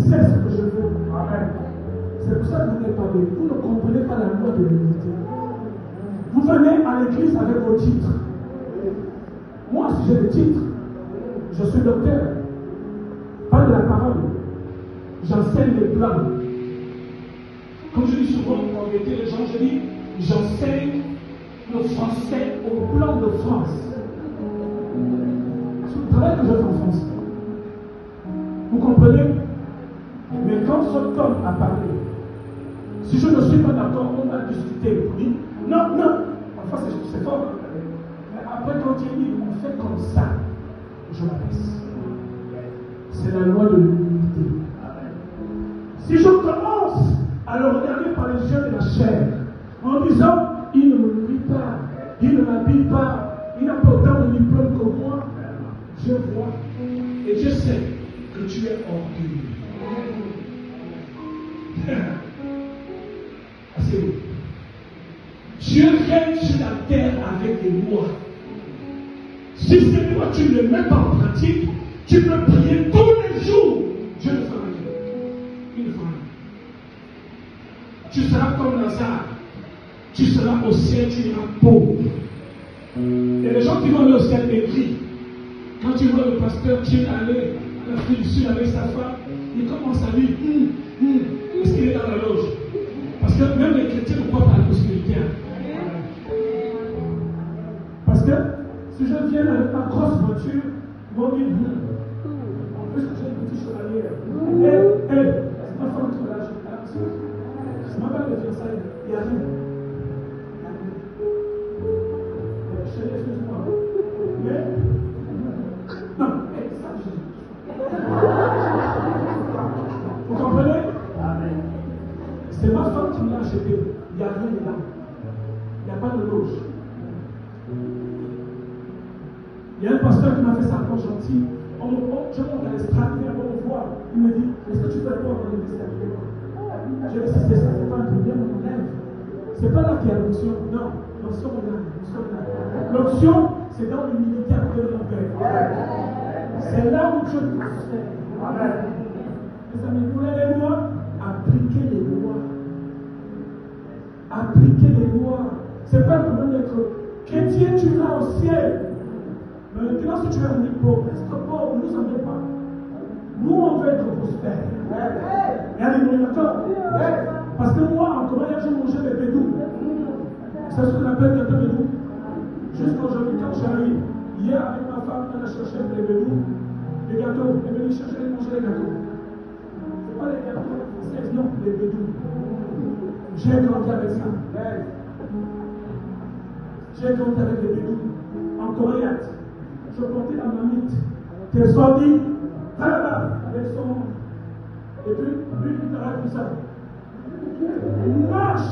sais ce que je veux. Amen. C'est pour ça que vous n'êtes pas bien. Vous ne comprenez pas la loi de l'unité. Vous venez à l'église avec vos titres. Moi, si j'ai des titres, je suis docteur. Pas de la parole. J'enseigne les plans. Comme je dis souvent, pour aider les gens, je dis, j'enseigne le français au plan de France. C'est le travail que je fais en France. Vous comprenez? Mais quand cet homme a parlé, si je ne suis pas d'accord, on va discuter. Oui. Non, non. Enfin, c'est fort. Mais après, quand il dit, on fait comme ça, je m'abaisse. C'est la loi de l'humilité. Si je commence à le regarder par les yeux de la chair, en disant, il ne me nourrit pas, il ne m'habille pas, il n'a pas autant de diplômes que moi, je vois et je sais que tu es orgueilleux. Asseyez-vous. Dieu règne sur la terre avec des lois. Si ces lois tu ne les mets pas en pratique, tu peux prier tous les jours. Dieu ne fera rien. Il ne fera rien. Tu seras comme Lazare. Tu seras au ciel, tu iras pauvre. Et les gens qui vont aller au ciel écrits, quand tu vois le pasteur qui est allé à l'Afrique du Sud avec sa femme, il commence à dire est-ce qu'il est dans la loge? Parce que même les chrétiens ne croient pas à la possibilité. Parce que si je viens avec ma grosse voiture, ils vont dire en plus j'ai une petite chevalière. C'est ma femme qui me lâche. C'est ma femme de fiançailles. Il n'y a rien. Chérie, excuse-moi. Mais non, ça vous comprenez? C'est ma femme qui me l'a acheté. Il n'y a rien dedans. Il n'y a pas de loge. Il y a un pasteur qui m'a fait ça encore gentil. Je monte à l'estrade, il vient me voir. Il me dit, est-ce que tu peux pas avoir des escaliers? Je dis, c'est ça, c'est pas un problème, on lève. C'est pas là qu'il y a l'onction. Non, l'onction est là. L'onction, c'est dans l'humilité à côté de mon Père. C'est là où Dieu nous fait. Amen. Mes amis, vous voulez les lois? Appliquez les lois. Appliquez les lois. C'est pas le problème d'être chrétien, tu iras au ciel. Mais maintenant, si tu veux venir pauvre, être pauvre, nous n'en veut pas. Nous, on veut être prospères. Et allez, d'accord? Parce que moi, en commun, j'ai mangé des bédous. C'est ce qu'on appelle des bédous. Jusqu'aujourd'hui, quand j'arrive, hier avec ma femme, elle a cherché des bédous, des gâteaux. Elle est venue chercher et manger les gâteaux. Ce n'est pas les gâteaux français, non, les bédous. J'ai grandi avec ça. J'ai grandi avec des bédous. En Corée, je portais la mamite. Tes sorties, avec son. Et puis, lui, il t'arrête comme ça. Il marche.